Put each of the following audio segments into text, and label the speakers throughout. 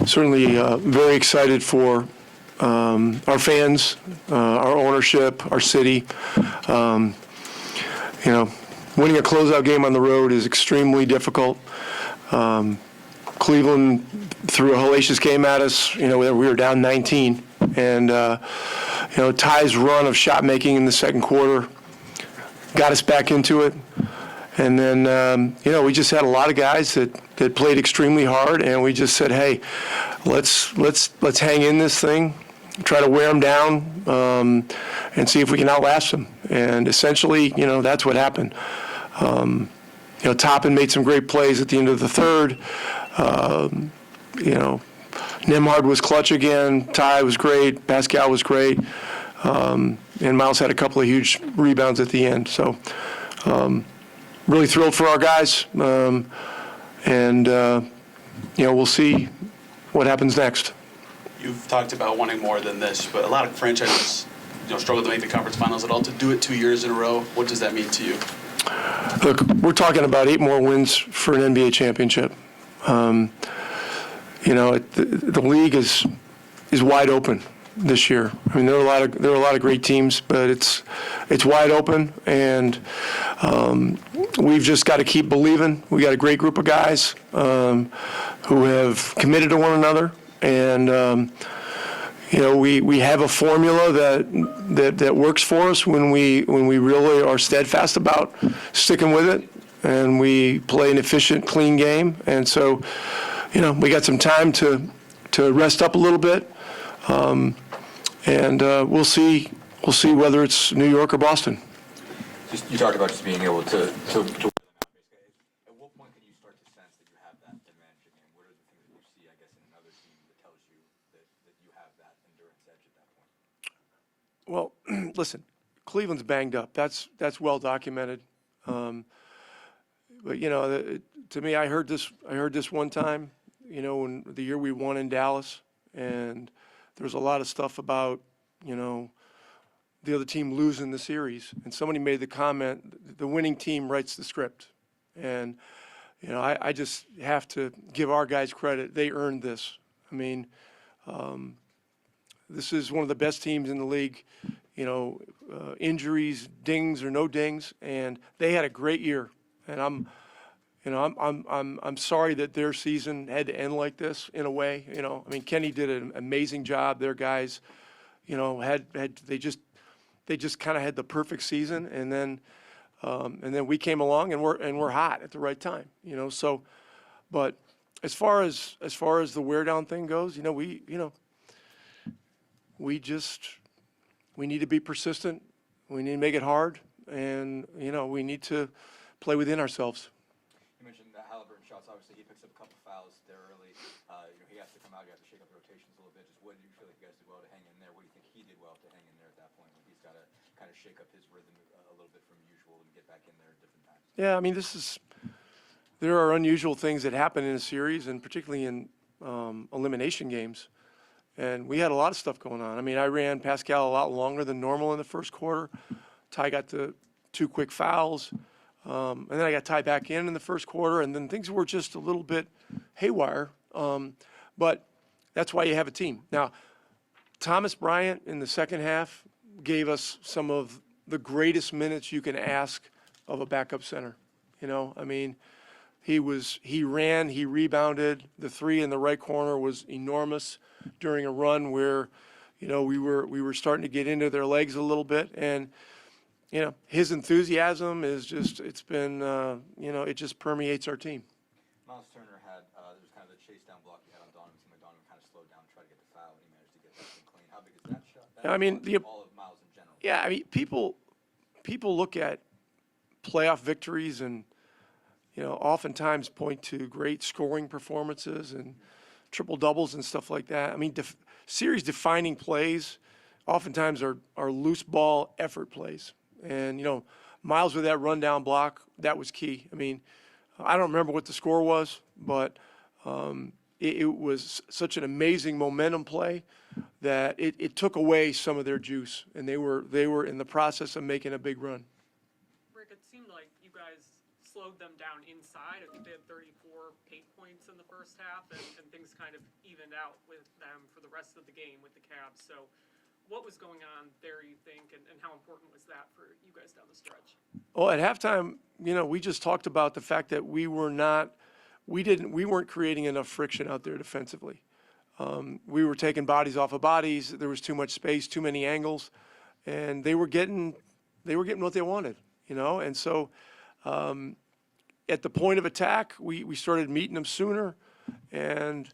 Speaker 1: certainly very excited for our fans, our ownership, our city. You know, winning a closeout game on the road is extremely difficult. Cleveland threw a hellacious game at us. You know, we were down 19, and you know, Ty's run of shot making in the second quarter got us back into it. And then, you know, we just had a lot of guys that played extremely hard, and we just said, hey, let's hang in this thing, try to wear them down, and see if we can outlast them. And essentially, you know, that's what happened. You know, Toppin made some great plays at the end of the third. You know, Nembhard was clutch again. Ty was great. Pascal was great. And Miles had a couple of huge rebounds at the end. So really thrilled for our guys. And, you know, we'll see what happens next.
Speaker 2: You've talked about wanting more than this, but a lot of franchises, you know, struggle to make the conference finals at all. To do it 2 years in a row, what does that mean to you?
Speaker 1: Look, we're talking about 8 more wins for an NBA championship. You know, the league is wide open this year. I mean, there are a lot of great teams, but it's wide open, and we've just got to keep believing. We got a great group of guys who have committed to one another, and you know, we have a formula that works for us when we really are steadfast about sticking with it, and we play an efficient, clean game. And so, you know, we got some time to rest up a little bit, and we'll see whether it's New York or Boston.
Speaker 3: You talked about just being able to. At what point can you start to sense that you have that advantage again? What are the things that you see, I guess, in another team that tells you that you have that endurance edge at that point?
Speaker 1: Well, listen, Cleveland's banged up. That's well documented. But you know, to me, I heard this one time. You know, when the year we won in Dallas, and there was a lot of stuff about, you know, the other team losing the series, and somebody made the comment, the winning team writes the script. And you know, I just have to give our guys credit. They earned this. I mean, this is one of the best teams in the league. You know, injuries, dings or no dings, and they had a great year. And I'm sorry that their season had to end like this in a way. You know, I mean, Kenny did an amazing job. Their guys, you know, they just kind of had the perfect season, and then we came along and we're hot at the right time. You know, so, but as far as the wear down thing goes, you know, we need to be persistent. We need to make it hard, and you know, we need to play within ourselves.
Speaker 3: You mentioned the Haliburton shots. Obviously, he picks up a couple fouls there early. You know, he has to come out. You have to shake up the rotations a little bit. Just what do you feel like you guys did well to hang in there? What do you think he did well to hang in there at that point when he's got to kind of shake up his rhythm a little bit from usual and get back in there at different times?
Speaker 1: Yeah, I mean, there are unusual things that happen in a series, and particularly in elimination games. And we had a lot of stuff going on. I mean, I ran Pascal a lot longer than normal in the first quarter. Ty got the 2 quick fouls. And then I got Ty back in the first quarter, and then things were just a little bit haywire. But that's why you have a team. Now, Thomas Bryant in the second half gave us some of the greatest minutes you can ask of a backup center. You know, I mean, he ran, he rebounded. The 3 in the right corner was enormous during a run where, you know, we were starting to get into their legs a little bit. And you know, his enthusiasm is just, it's been, you know, it just permeates our team.
Speaker 3: Miles Turner had, there was kind of the chase down block you had on Donovan. It seemed like Donovan kind of slowed down and tried to get the foul, and he managed to get that thing clean. How big is that shot?
Speaker 1: I mean,
Speaker 3: all of Miles in general.
Speaker 1: Yeah, I mean, people look at playoff victories and, you know, oftentimes point to great scoring performances and triple doubles and stuff like that. I mean, series defining plays oftentimes are loose ball effort plays. And, you know, Miles with that rundown block, that was key. I mean, I don't remember what the score was, but it was such an amazing momentum play that it took away some of their juice, and they were in the process of making a big run.
Speaker 4: Rick, it seemed like you guys slowed them down inside. I think they had 34 paint points in the first half, and things kind of evened out with them for the rest of the game with the Cavs. So what was going on there, you think, and how important was that for you guys down the stretch?
Speaker 1: Well, at halftime, we just talked about the fact that we weren't creating enough friction out there defensively. We were taking bodies off of bodies. There was too much space, too many angles, and they were getting what they wanted, And so, at the point of attack, we started meeting them sooner, and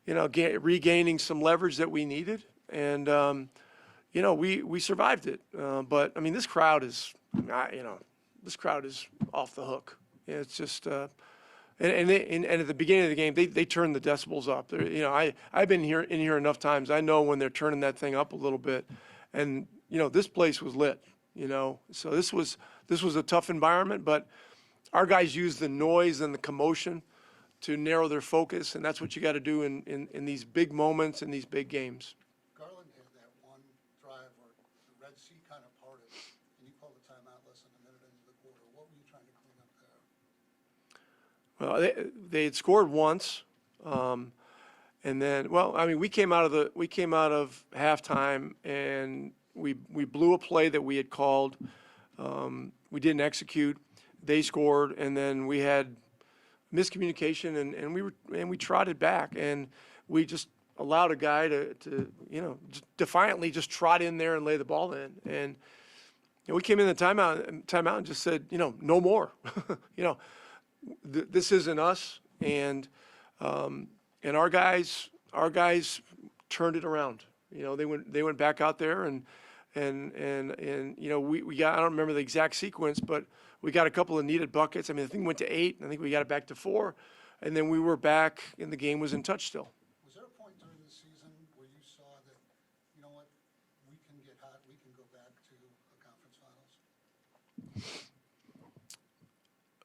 Speaker 1: regaining some leverage that we needed, and we survived it. But I mean, this crowd is off the hook. It's just. And at the beginning of the game, they turned the decibels up. I've been in here enough times. I know when they're turning that thing up a little bit, and this place was lit. So this was a tough environment, but our guys used the noise and the commotion to narrow their focus, and that's what you got to do in these big moments and these big games.
Speaker 5: Garland had that one drive where the Red Sea kind of parted, and he called a timeout less than a minute into the quarter. What were you trying to clean up there?
Speaker 1: Well, they had scored once, and then, we came out of halftime and we blew a play that we had called. We didn't execute. They scored, and then we had miscommunication, and we trotted back, and we just allowed a guy to just defiantly just trot in there and lay the ball in, and we came in the timeout and just said, no more, This isn't us, and our guys turned it around. They went back out there, and we got, I don't remember the exact sequence, but we got a couple of needed buckets. I mean, the thing went to 8, and I think we got it back to 4, and then we were back, and the game was in touch still.
Speaker 5: Was there a point during the season where you saw that, you know what, we can get hot, we can go back to a conference finals?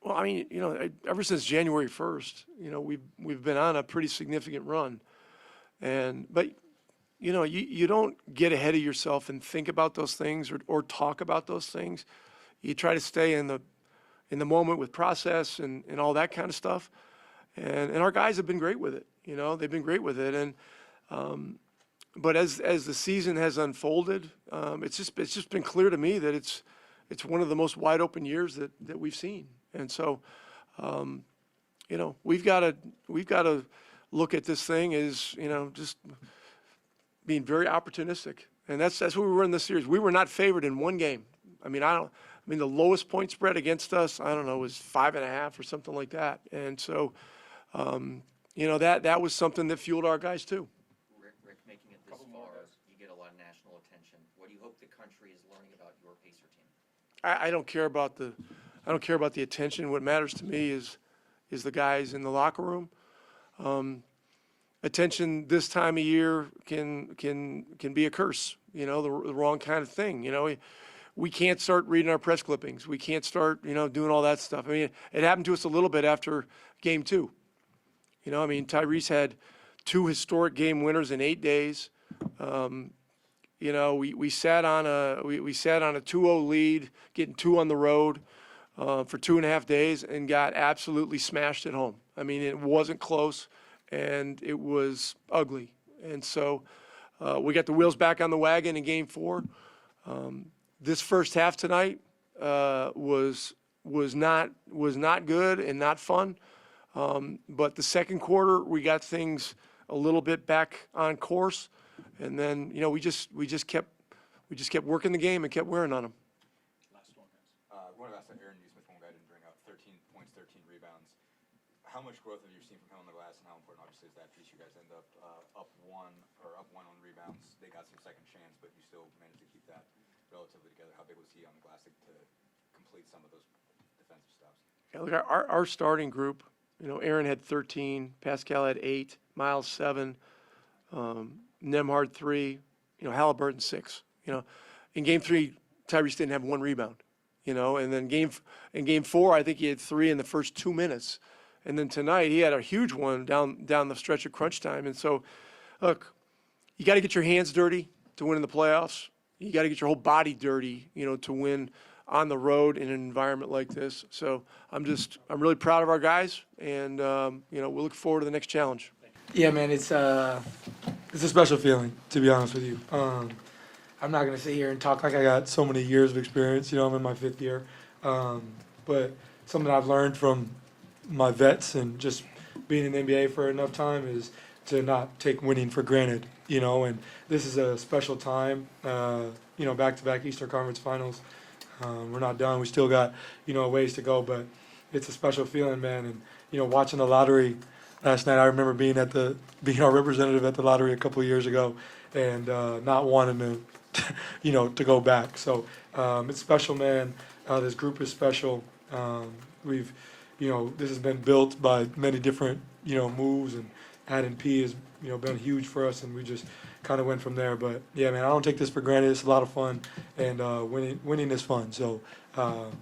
Speaker 1: Well, I mean, ever since January 1st, we've been on a pretty significant run, but you don't get ahead of yourself and think about those things or talk about those things. You try to stay in the moment with process and all that kind of stuff, and our guys have been great with it. They've been great with it, and but as the season has unfolded, it's just been clear to me that it's one of the most wide open years that we've seen. And so, we've got to look at this thing as, just being very opportunistic. And that's what we were in this series. We were not favored in one game. I mean, the lowest point spread against us, I don't know, was 5.5 or something like that. And so, that was something that fueled our guys too.
Speaker 6: Rick, making it this far, you get a lot of national attention. What do you hope the country is learning about your Pacer team?
Speaker 1: I don't care about the attention. What matters to me is the guys in the locker room. Attention this time of year can be a curse. The wrong kind of thing. We can't start reading our press clippings. We can't start doing all that stuff. I mean, it happened to us a little bit after Game 2. Tyrese had 2 historic game winners in 8 days. We sat on a 2-0 lead, getting 2 on the road for 2.5 days, and got absolutely smashed at home. I mean, it wasn't close, and it was ugly. And so we got the wheels back on the wagon in Game 4. This first half tonight was not good and not fun. But the second quarter, we got things a little bit back on course. And then, we just kept working the game and kept wearing on them.
Speaker 3: Last one, guys. One of the Aaron Nesmith, one guy didn't bring up 13 points, 13 rebounds. How much growth have you seen from him on the glass, and how important, obviously, is that piece? You guys end up up one on rebounds. They got some second chance, but you still managed to keep that relatively together. How big was he on the glass to complete some of those defensive stops?
Speaker 1: Yeah, look, our starting group, Aaron had 13, Pascal had 8, Miles 7, Nemhard 3, Haliburton 6. In Game 3, Tyrese didn't have 1 rebound. And then in Game 4, I think he had 3 in the first 2 minutes. And then tonight, he had a huge one down the stretch of crunch time. And so, look, you got to get your hands dirty to win in the playoffs. You got to get your whole body dirty, to win on the road in an environment like this. So I'm really proud of our guys, and we look forward to the next challenge.
Speaker 7: Yeah, man, it's a special feeling, to be honest with you. I'm not gonna sit here and talk like I got so many years of experience. I'm in my 5th year, but something I've learned from my vets and just being in the NBA for enough time is to not take winning for granted. And this is a special time. Back-to-back Eastern Conference Finals. We're not done. We still got a ways to go, but it's a special feeling, man. And watching the lottery last night, I remember being our representative at the lottery a couple of years ago, and not wanting to to go back. So it's special, man. This group is special. This has been built by many different moves, and adding P has been huge for us, and we just kind of went from there. But yeah, man, I don't take this for granted. It's a lot of fun, and winning is fun. So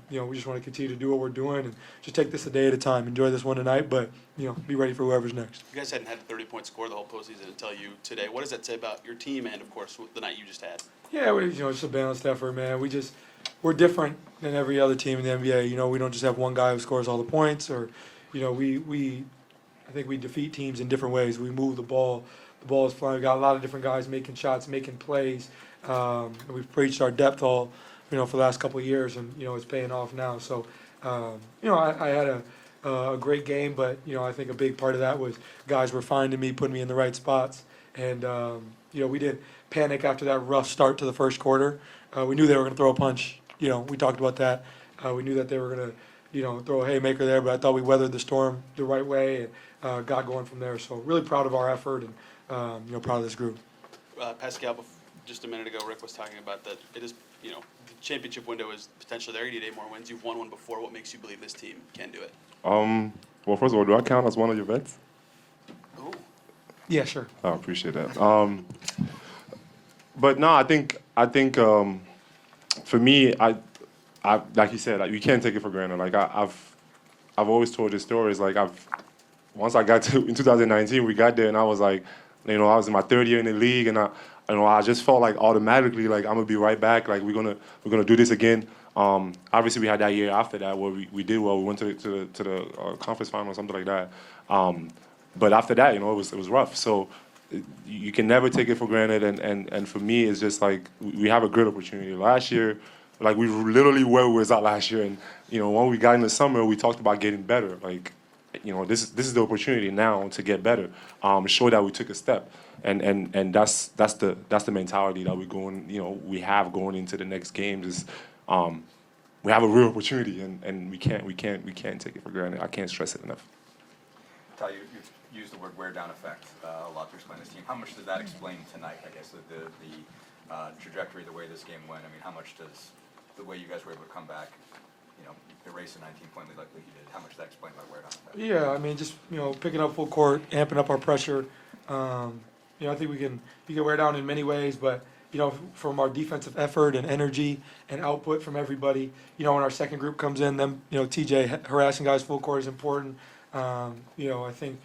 Speaker 7: we just want to continue to do what we're doing and just take this a day at a time. Enjoy this one tonight, but be ready for whoever's next.
Speaker 2: You guys hadn't had a 30-point score the whole postseason until you today. What does that say about your team and, of course, the night you just had?
Speaker 7: Yeah, it's a balanced effort, man. We're different than every other team in the NBA. We don't just have one guy who scores all the points, or I think we defeat teams in different ways. We move the ball. The ball is flying. We got a lot of different guys making shots, making plays. And we've preached our depth all, for the last couple of years, and it's paying off now. So, I had a great game, but I think a big part of that was guys were finding me, putting me in the right spots, and we didn't panic after that rough start to the first quarter. We knew they were going to throw a punch. We talked about that. We knew that they were going to, throw a haymaker there, but I thought we weathered the storm the right way and got going from there. So really proud of our effort and, proud of this group.
Speaker 2: Pascal, just a minute ago, Rick was talking about that it is, the championship window is potentially there. You need 8 more wins. You've won one before. What makes you believe this team can do it?
Speaker 8: Well, first of all, do I count as one of your vets?
Speaker 2: Oh.
Speaker 7: Yeah, sure.
Speaker 8: I appreciate that. But no, I think for me, I like you said, you can't take it for granted. Like I've always told this story. It's like once I got to in 2019, we got there, and I was like, I was in my 3rd year in the league, and I just felt like automatically like I'm gonna be right back. Like we're gonna do this again. Obviously, we had that year after that where we did well. We went to the conference final or something like that. But after that, it was rough. So you can never take it for granted. And for me, it's just like we have a great opportunity. Last year, like we literally where we was at last year. And when we got in the summer, we talked about getting better. Like this is the opportunity now to get better. Show that we took a step. And that's the mentality that we have going into the next games is. We have a real opportunity, and we can't take it for granted. I can't stress it enough.
Speaker 3: Ty, you've used the word wear down effect a lot to explain this team. How much does that explain tonight? I guess the trajectory, the way this game went. I mean, how much does the way you guys were able to come back, erase a 19-point lead like you did? How much does that explain by wear down effect? Yeah,
Speaker 7: I mean, just picking up full court, amping up our pressure. I think you can wear down in many ways, but. From our defensive effort and energy and output from everybody. When our second group comes in, them, TJ harassing guys full court is important. I think,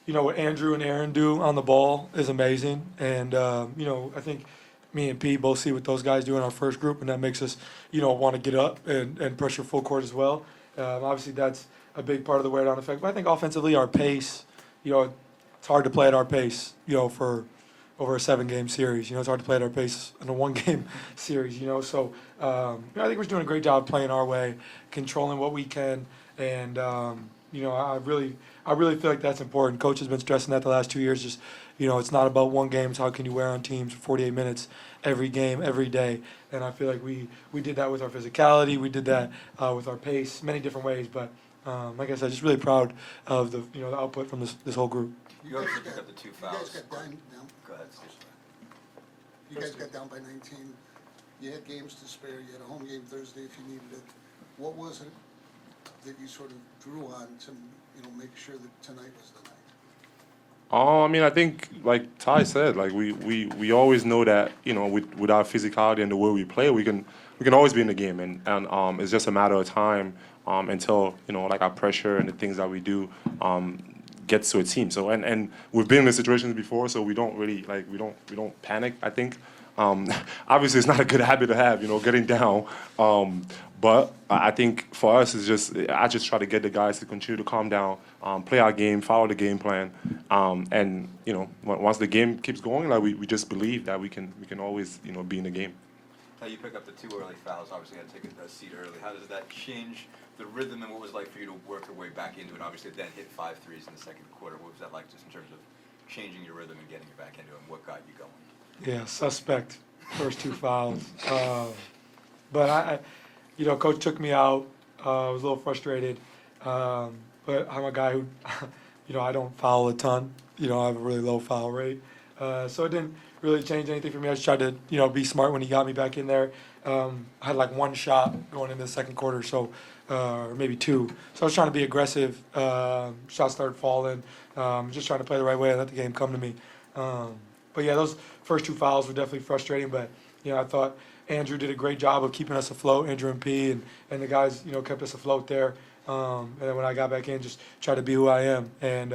Speaker 7: what Andrew and Aaron do on the ball is amazing. And, I think me and P both see what those guys do in our first group, and that makes us, want to get up and pressure full court as well. Obviously, that's a big part of the wear down effect. But I think offensively, our pace, it's hard to play at our pace, for over a 7-game series. It's hard to play at our pace in a 1-game series, So, I think we're doing a great job playing our way, controlling what we can. And, I really feel like that's important. Coach has been stressing that the last 2 years. Just, it's not about one game. It's how can you wear on teams for 48 minutes every game, every day. And I feel like we did that with our physicality. We did that with our pace, many different ways. But, like I said, just really proud of the output from this whole group.
Speaker 3: You obviously picked up the 2 fouls.
Speaker 5: You guys got down.
Speaker 3: Go ahead, Steve.
Speaker 5: You guys got down by 19. You had games to spare. You had a home game Thursday if you needed it. What was it that you sort of drew on to, make sure that tonight was the night?
Speaker 8: I mean, I think, like Ty said, like we always know that with our physicality and the way we play, we can always be in the game, and it's just a matter of time until like our pressure and the things that we do gets to a team. So and we've been in the situations before, so we don't really we don't panic. I think Obviously, it's not a good habit to have, getting down. But I think for us, I just try to get the guys to continue to calm down, play our game, follow the game plan, and once the game keeps going, like we just believe that we can always be in the game.
Speaker 3: Now you pick up the 2 early fouls, obviously had to take a seat early. How does that change the rhythm, and what was it like for you to work your way back into it? Obviously then hit 5 threes in the second quarter. What was that like just in terms of changing your rhythm and getting you back into it, and what got you going?
Speaker 7: Yeah, suspect. First 2 fouls. But Coach took me out. I was a little frustrated. But I'm a guy who, I don't foul a ton. I have a really low foul rate. So it didn't really change anything for me. I just tried to, be smart when he got me back in there. I had like 1 shot going into the second quarter, so or maybe 2. So I was trying to be aggressive. Shots started falling. Just trying to play the right way and let the game come to me. But yeah, those first 2 fouls were definitely frustrating. But I thought Andrew did a great job of keeping us afloat. Andrew and P and the guys, kept us afloat there. And then when I got back in, just tried to be who I am. And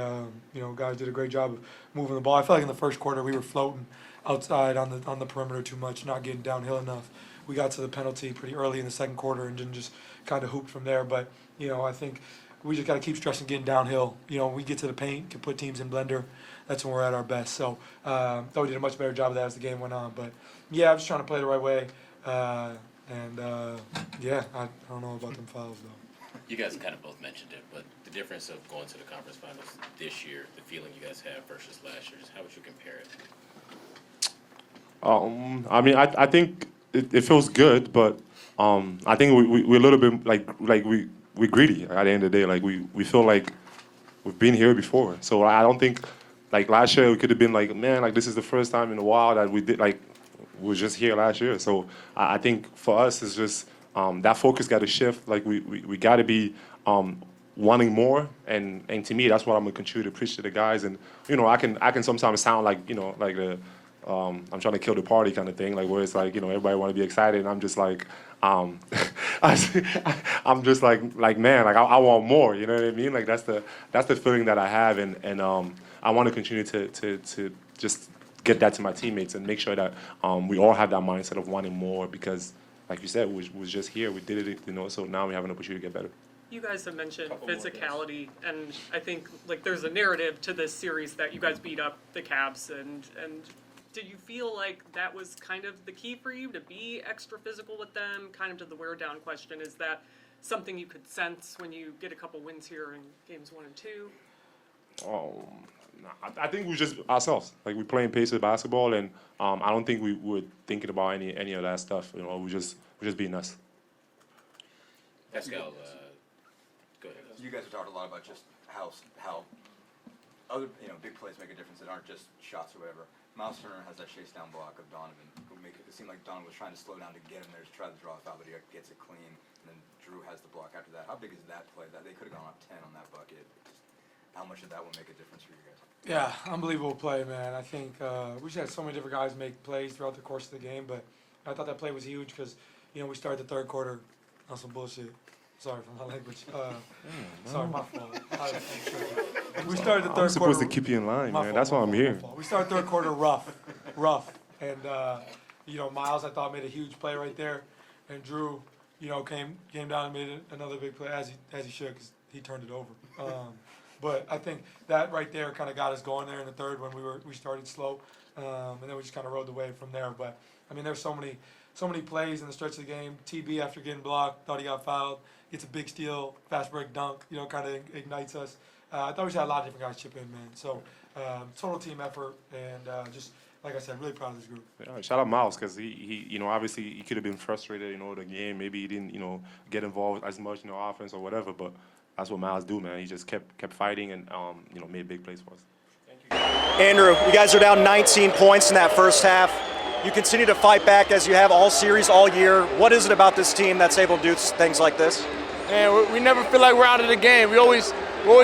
Speaker 7: guys did a great job of moving the ball. I felt like in the first quarter we were floating outside on the perimeter too much, not getting downhill enough. We got to the penalty pretty early in the second quarter and then just kind of hooped from there. But I think we just got to keep stressing getting downhill. When we get to the paint, can put teams in blender. That's when we're at our best. So thought we did a much better job of that as the game went on. But I'm just trying to play the right way. I don't know about them fouls though.
Speaker 9: You guys kind of both mentioned it, but the difference of going to the conference finals this year, the feeling you guys have versus last year, how would you compare it?
Speaker 8: I think it feels good, but I think we're a little bit we're greedy at the end of the day. Like we feel like we've been here before. So I don't think like last year we could have been like, man, like this is the first time in a while that we did we were just here last year. So I think for us it's just that focus got to shift. Like we got to be wanting more, and to me that's what I'm gonna continue to preach to the guys. And I can sometimes sound like like the I'm trying to kill the party kind of thing, like where it's like everybody want to be excited, and I'm just like I'm just like man, like I want more. You know what I mean? Like that's the feeling that I have, and I want to continue to just get that to my teammates and make sure that we all have that mindset of wanting more, because like you said, we was just here, we did it, so now we have an opportunity to get better.
Speaker 4: You guys have mentioned physicality, and I think there's a narrative to this series that you guys beat up the Cavs, and did you feel like that was kind of the key for you, to be extra physical with them? Kind of to the wear down question, is that something you could sense when you get a couple wins here in games 1 and 2?
Speaker 8: I think we're just ourselves. Like we're playing pace of basketball, and I don't think we were thinking about any of that stuff. We're just being us.
Speaker 9: Pascal, go ahead.
Speaker 3: You guys have talked a lot about just how other big plays make a difference that aren't just shots or whatever. Miles Turner has that chase down block of Donovan, who make it seem like Donovan was trying to slow down to get him there to try to draw a foul, but he gets it clean, and then Drew has the block after that. How big is that play? That they could have gone up 10 on that bucket. How much of that will make a difference for you guys?
Speaker 7: Yeah, unbelievable play, man. I think we just had so many different guys make plays throughout the course of the game, but I thought that play was huge because, we started the third quarter on some bullshit. Sorry for my language. Sorry, my fault. We started the third quarter.
Speaker 8: I'm supposed to keep you in line, man. That's why I'm here.
Speaker 7: We started third quarter rough, and Miles I thought made a huge play right there, and Drew, came down and made another big play as he should, because he turned it over. But I think that right there kind of got us going there in the third when we started slow, and then we just kind of rode the wave from there. But I mean, there's so many plays in the stretch of the game. TB after getting blocked, thought he got fouled, gets a big steal, fast break dunk, kind of ignites us. I thought we just had a lot of different guys chip in, man. So total team effort, and just like I said, really proud of this group.
Speaker 8: Yeah, shout out Miles, because he obviously he could have been frustrated, the game. Maybe he didn't, get involved as much in the offense or whatever, but that's what Miles do, man. He just kept fighting and made big plays for us.
Speaker 10: Andrew, you guys are down 19 points in that first half. You continue to fight back as you have all series, all year. What is it about this team that's able to do things like this?
Speaker 11: Man, we never feel like we're out of the game. We always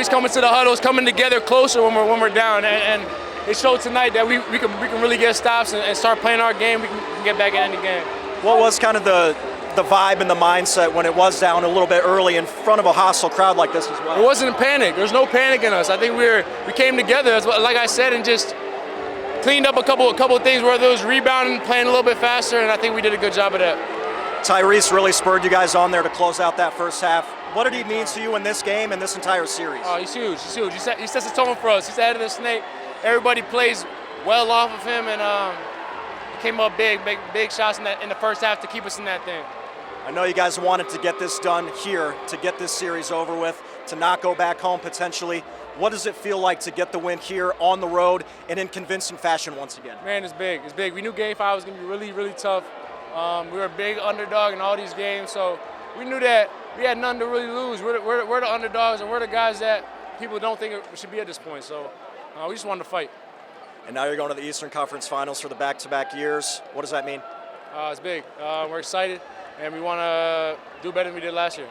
Speaker 11: come into the huddles, coming together closer when we're down, and it showed tonight that we can really get stops and start playing our game. We can get back in the game.
Speaker 10: What was kind of the vibe and the mindset when it was down a little bit early in front of a hostile crowd like this as well?
Speaker 11: It wasn't a panic. There's no panic in us. I think we came together, like I said, and just cleaned up a couple of things where there was rebounding, playing a little bit faster, and I think we did a good job of that.
Speaker 10: Tyrese really spurred you guys on there to close out that first half. What did he mean to you in this game and this entire series?
Speaker 11: Oh, he's huge. He's huge. He sets the tone for us. He's the head of the snake. Everybody plays well off of him, and he came up big shots in the first half to keep us in that thing.
Speaker 10: I know you guys wanted to get this done here, to get this series over with, to not go back home potentially. What does it feel like to get the win here on the road and in convincing fashion once again?
Speaker 11: Man, it's big. It's big. We knew Game 5 was going to be really, really tough. We were a big underdog in all these games, so we knew that we had nothing to really lose. We're the underdogs, and we're the guys that people don't think should be at this point. So we just wanted to fight.
Speaker 10: And now you're going to the Eastern Conference Finals for the back-to-back years. What does that mean?
Speaker 11: It's big. We're excited, and we want to do better than we did last year.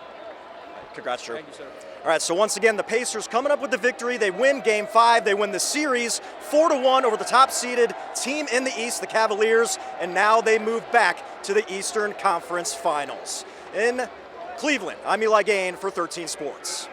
Speaker 10: Congrats, Drew.
Speaker 11: Thank you, sir.
Speaker 10: All right, so once again, the Pacers coming up with the victory. They win Game 5. They win the series 4-1 over the top-seeded team in the East, the Cavaliers, and now they move back to the Eastern Conference Finals. In Cleveland, I'm Eli Gain for 13 Sports.